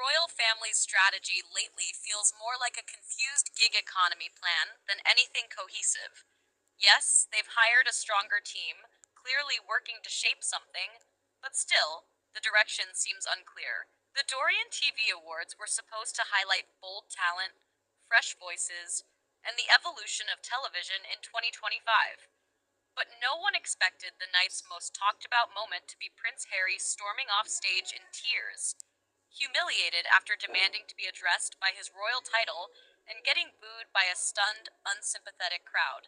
royal family's strategy lately feels more like a confused gig economy plan than anything cohesive. Yes, they've hired a stronger team, clearly working to shape something, but still, the direction seems unclear. The Dorian TV Awards were supposed to highlight bold talent, fresh voices, and the evolution of television in 2025. But no one expected the night's most talked about moment to be Prince Harry storming off stage in tears, humiliated after demanding to be addressed by his royal title and getting booed by a stunned, unsympathetic crowd.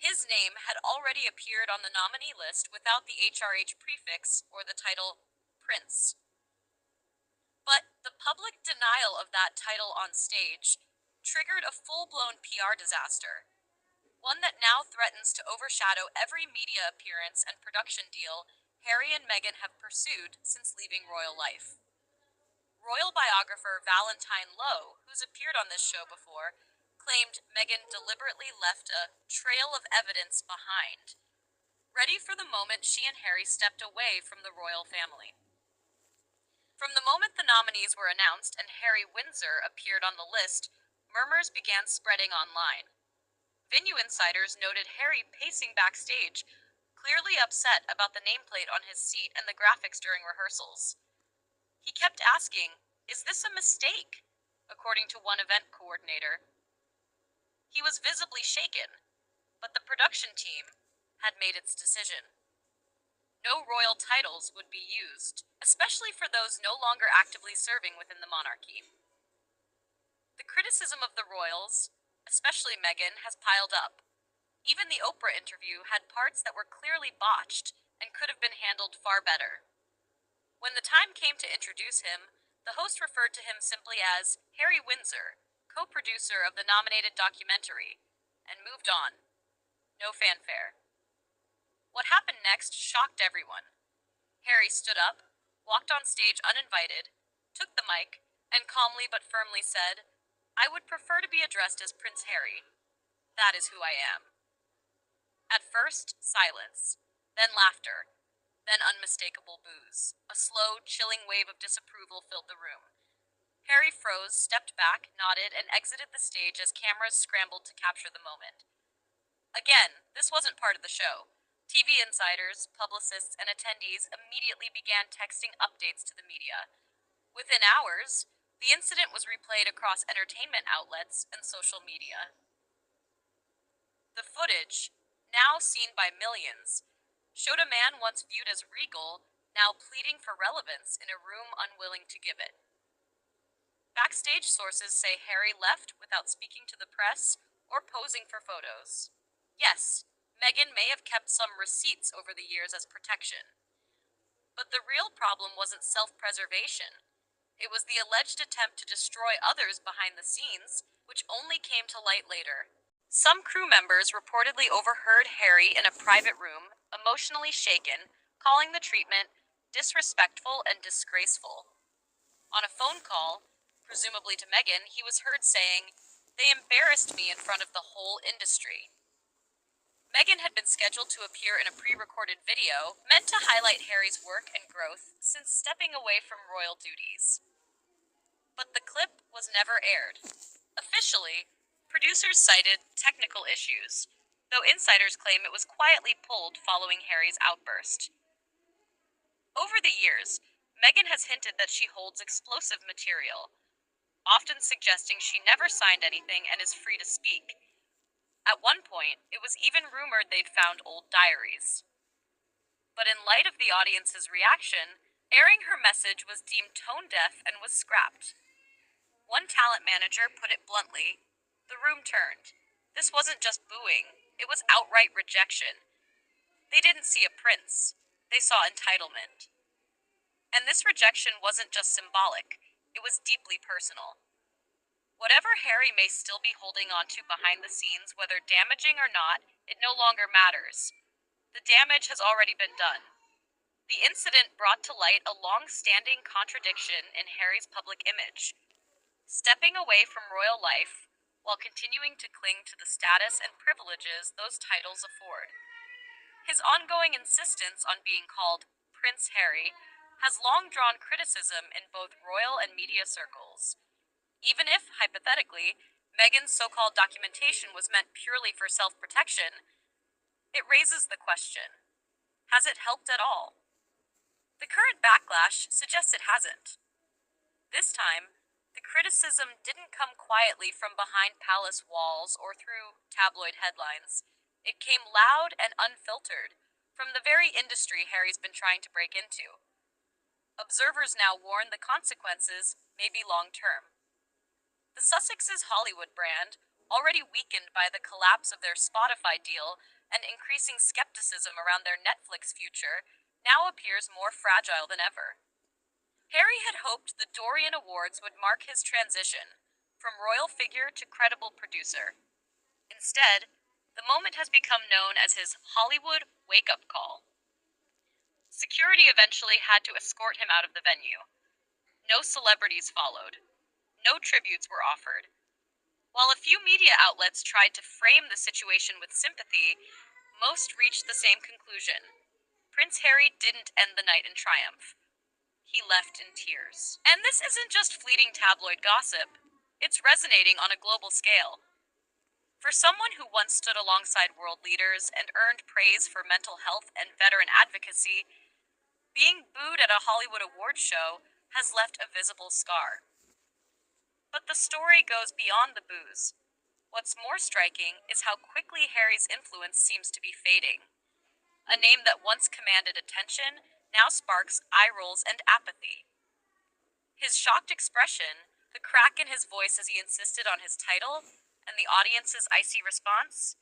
His name had already appeared on the nominee list without the HRH prefix or the title Prince. But the public denial of that title on stage triggered a full-blown PR disaster, one that now threatens to overshadow every media appearance and production deal Harry and Meghan have pursued since leaving royal life. Royal biographer Valentine Lowe, who's appeared on this show before, claimed Meghan deliberately left a trail of evidence behind, ready for the moment she and Harry stepped away from the royal family. From the moment the nominees were announced and Harry Windsor appeared on the list, murmurs began spreading online. Venue insiders noted Harry pacing backstage, clearly upset about the nameplate on his seat and the graphics during rehearsals. He kept asking, "Is this a mistake?" according to one event coordinator. He was visibly shaken, but the production team had made its decision. No royal titles would be used, especially for those no longer actively serving within the monarchy. The criticism of the royals, especially Meghan, has piled up. Even the Oprah interview had parts that were clearly botched and could have been handled far better. When the time came to introduce him, the host referred to him simply as Harry Windsor, co-producer of the nominated documentary, and moved on. No fanfare. What happened next shocked everyone. Harry stood up, walked on stage uninvited, took the mic, and calmly but firmly said, "I would prefer to be addressed as Prince Harry. That is who I am." At first, silence, then laughter, then unmistakable boos. A slow, chilling wave of disapproval filled the room. Harry froze, stepped back, nodded, and exited the stage as cameras scrambled to capture the moment. Again, this wasn't part of the show. TV insiders, publicists, and attendees immediately began texting updates to the media. Within hours, the incident was replayed across entertainment outlets and social media. The footage, now seen by millions, showed a man once viewed as regal, now pleading for relevance in a room unwilling to give it. Backstage sources say Harry left without speaking to the press or posing for photos. Yes, Meghan may have kept some receipts over the years as protection. But the real problem wasn't self-preservation. It was the alleged attempt to destroy others behind the scenes, which only came to light later. Some crew members reportedly overheard Harry in a private room, emotionally shaken, calling the treatment disrespectful and disgraceful. On a phone call, presumably to Meghan, he was heard saying, "They embarrassed me in front of the whole industry." Meghan had been scheduled to appear in a pre-recorded video meant to highlight Harry's work and growth since stepping away from royal duties. But the clip was never aired. Officially, producers cited technical issues, though insiders claim it was quietly pulled following Harry's outburst. Over the years, Meghan has hinted that she holds explosive material, often suggesting she never signed anything and is free to speak. At one point, it was even rumored they'd found old diaries. But in light of the audience's reaction, airing her message was deemed tone-deaf and was scrapped. One talent manager put it bluntly, "The room turned. This wasn't just booing, it was outright rejection. They didn't see a prince, they saw entitlement." And this rejection wasn't just symbolic, it was deeply personal. Whatever Harry may still be holding on to behind the scenes, whether damaging or not, it no longer matters. The damage has already been done. The incident brought to light a long-standing contradiction in Harry's public image. Stepping away from royal life, while continuing to cling to the status and privileges those titles afford. His ongoing insistence on being called Prince Harry has long drawn criticism in both royal and media circles. Even if, hypothetically, Meghan's so-called documentation was meant purely for self-protection, it raises the question, has it helped at all? The current backlash suggests it hasn't. This time, the criticism didn't come quietly from behind palace walls or through tabloid headlines. It came loud and unfiltered from the very industry Harry's been trying to break into. Observers now warn the consequences may be long-term. The Sussex's Hollywood brand, already weakened by the collapse of their Spotify deal and increasing skepticism around their Netflix future, now appears more fragile than ever. Harry had hoped the Dorian Awards would mark his transition from royal figure to credible producer. Instead, the moment has become known as his Hollywood wake-up call. Security eventually had to escort him out of the venue. No celebrities followed. No tributes were offered. While a few media outlets tried to frame the situation with sympathy, most reached the same conclusion. Prince Harry didn't end the night in triumph. He left in tears. And this isn't just fleeting tabloid gossip. It's resonating on a global scale. For someone who once stood alongside world leaders and earned praise for mental health and veteran advocacy, being booed at a Hollywood awards show has left a visible scar. But the story goes beyond the boos. What's more striking is how quickly Harry's influence seems to be fading. A name that once commanded attention now sparks eye rolls and apathy. His shocked expression, the crack in his voice as he insisted on his title, and the audience's icy response,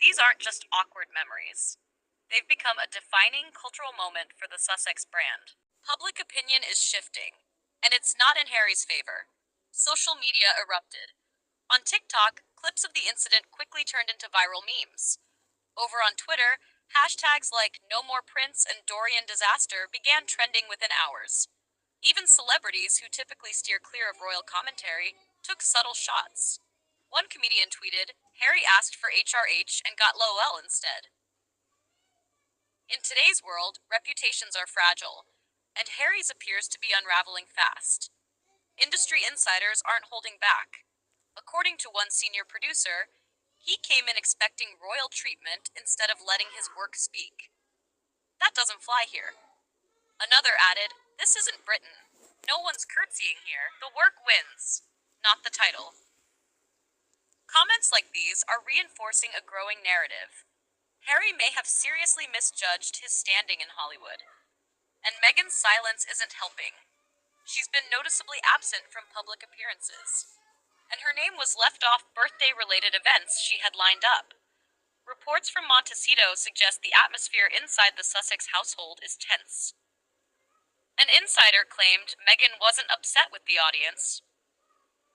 these aren't just awkward memories. They've become a defining cultural moment for the Sussex brand. Public opinion is shifting, and it's not in Harry's favor. Social media erupted. On TikTok, clips of the incident quickly turned into viral memes. Over on Twitter, hashtags like No More Prince and Dorian Disaster began trending within hours. Even celebrities who typically steer clear of royal commentary took subtle shots. One comedian tweeted, "Harry asked for HRH and got LOL instead." In today's world, reputations are fragile, and Harry's appears to be unraveling fast. Industry insiders aren't holding back. According to one senior producer, he came in expecting royal treatment instead of letting his work speak. That doesn't fly here. Another added, "This isn't Britain. No one's curtsying here. The work wins, not the title." Comments like these are reinforcing a growing narrative. Harry may have seriously misjudged his standing in Hollywood. And Meghan's silence isn't helping. She's been noticeably absent from public appearances. And her name was left off birthday-related events she had lined up. Reports from Montecito suggest the atmosphere inside the Sussex household is tense. An insider claimed Meghan wasn't upset with the audience.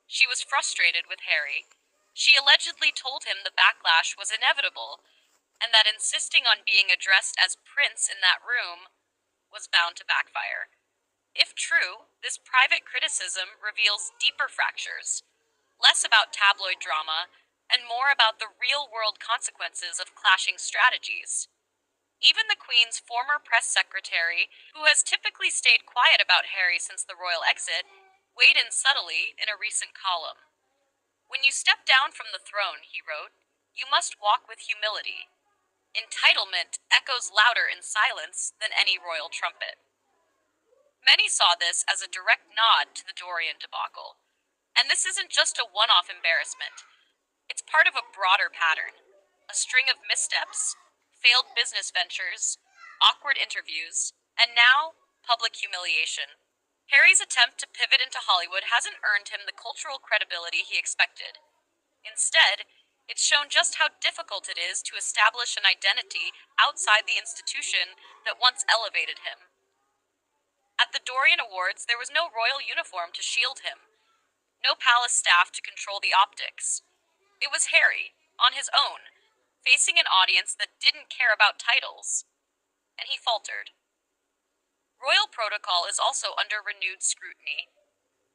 She was frustrated with Harry. She allegedly told him the backlash was inevitable, and that insisting on being addressed as Prince in that room was bound to backfire. If true, this private criticism reveals deeper fractures, less about tabloid drama and more about the real-world consequences of clashing strategies. Even the Queen's former press secretary, who has typically stayed quiet about Harry since the royal exit, weighed in subtly in a recent column. "When you step down from the throne," he wrote, "you must walk with humility. Entitlement echoes louder in silence than any royal trumpet." Many saw this as a direct nod to the Dorian debacle. And this isn't just a one-off embarrassment. It's part of a broader pattern. A string of missteps, failed business ventures, awkward interviews, and now, public humiliation. Harry's attempt to pivot into Hollywood hasn't earned him the cultural credibility he expected. Instead, it's shown just how difficult it is to establish an identity outside the institution that once elevated him. At the Dorian Awards, there was no royal uniform to shield him. No palace staff to control the optics. It was Harry, on his own, facing an audience that didn't care about titles. And he faltered. Royal protocol is also under renewed scrutiny.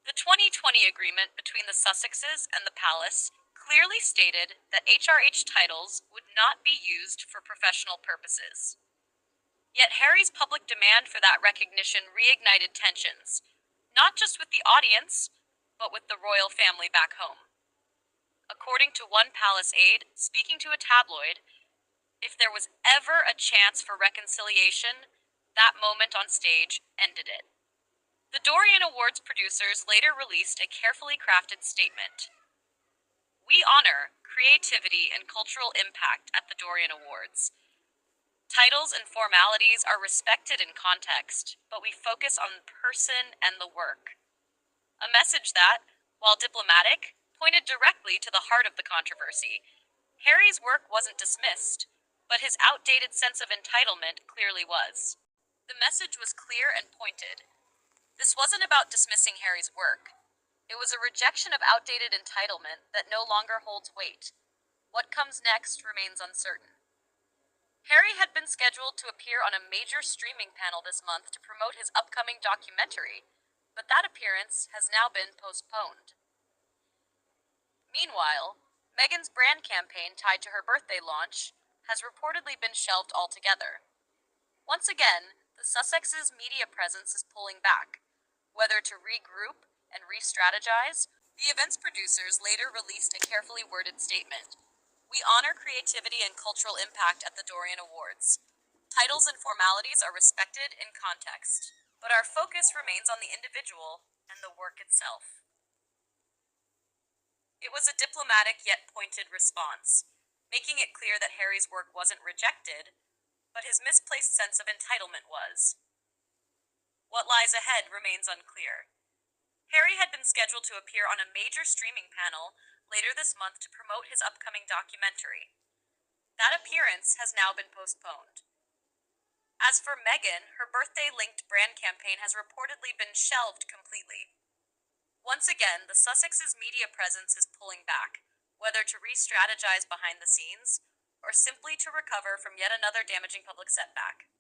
The 2020 agreement between the Sussexes and the palace clearly stated that HRH titles would not be used for professional purposes. Yet Harry's public demand for that recognition reignited tensions, not just with the audience, but with the royal family back home. According to one palace aide, speaking to a tabloid, if there was ever a chance for reconciliation, that moment on stage ended it. The Dorian Awards producers later released a carefully crafted statement. We honor creativity and cultural impact at the Dorian Awards. Titles and formalities are respected in context, but we focus on the person and the work. A message that, while diplomatic, pointed directly to the heart of the controversy. Harry's work wasn't dismissed, but his outdated sense of entitlement clearly was. The message was clear and pointed. This wasn't about dismissing Harry's work. It was a rejection of outdated entitlement that no longer holds weight. What comes next remains uncertain. Harry had been scheduled to appear on a major streaming panel this month to promote his upcoming documentary, but that appearance has now been postponed. Meanwhile, Meghan's brand campaign tied to her birthday launch has reportedly been shelved altogether. Once again, the Sussex's media presence is pulling back. Whether to regroup and re-strategize, the event's producers later released a carefully worded statement. We honor creativity and cultural impact at the Dorian Awards. Titles and formalities are respected in context, but our focus remains on the individual and the work itself. It was a diplomatic yet pointed response, making it clear that Harry's work wasn't rejected, but his misplaced sense of entitlement was. What lies ahead remains unclear. Harry had been scheduled to appear on a major streaming panel later this month to promote his upcoming documentary. That appearance has now been postponed. As for Meghan, her birthday-linked brand campaign has reportedly been shelved completely. Once again, the Sussex's media presence is pulling back, whether to re-strategize behind the scenes or simply to recover from yet another damaging public setback.